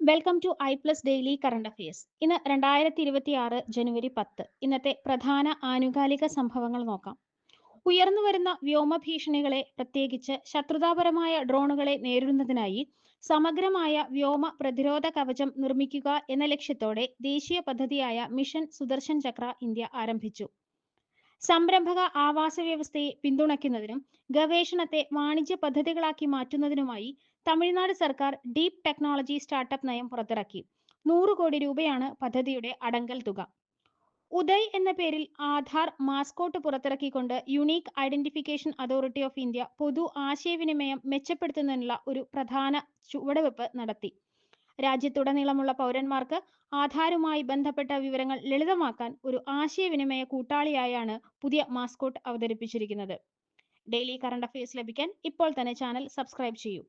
Welcome to ഐ+ daily current affairs. ഇന്ന് 2026 ജനുവരി 10. ഇന്നത്തെ പ്രധാന ആനുകാലിക സംഭവങ്ങൾ നോക്കാം. ഉയർന്നുവരുന്ന വ്യോമ ഭീഷണികളെ, പ്രത്യേകിച്ച് ശത്രുതാപരമായ ഡ്രോണുകളെ നേരിടുന്നതിനായി സമഗ്രമായ വ്യോമ പ്രതിരോധ കവചം നിർമ്മിക്കുക എന്ന ലക്ഷ്യത്തോടെ ദേശീയ പദ്ധതിയായ മിഷൻ സുദർശൻ ചക്ര ഇന്ത്യ ആരംഭിച്ചു. സംരംഭക ആവാസ വ്യവസ്ഥയെ പിന്തുണയ്ക്കുന്നതിനും ഗവേഷണത്തെ വാണിജ്യ പദ്ധതികളാക്കി മാറ്റുന്നതിനുമായി തമിഴ്നാട് സർക്കാർ ഡീപ് ടെക്നോളജി സ്റ്റാർട്ടപ്പ് നയം പുറത്തിറക്കി. 100 കോടി രൂപയാണ് പദ്ധതിയുടെ അടങ്കൽ തുക. ഉദയ് എന്ന പേരിൽ ആധാർ മാസ്കോട്ട് പുറത്തിറക്കിക്കൊണ്ട് Unique Identification Authority of India പൊതു ആശയവിനിമയം മെച്ചപ്പെടുത്തുന്നതിനുള്ള ഒരു പ്രധാന ചുവടുവെപ്പ് നടത്തി. രാജ്യത്തുടനീളമുള്ള പൗരന്മാർക്ക് ആധാറുമായി ബന്ധപ്പെട്ട വിവരങ്ങൾ ലളിതമാക്കാൻ ഒരു ആശയവിനിമയ കൂട്ടാളിയായാണ് പുതിയ മാസ്കോട്ട് അവതരിപ്പിച്ചിരിക്കുന്നത്. ഡെയിലി കറണ്ട് അഫയേഴ്സ് ലഭിക്കാൻ ഇപ്പോൾ തന്നെ ചാനൽ സബ്സ്ക്രൈബ് ചെയ്യൂ.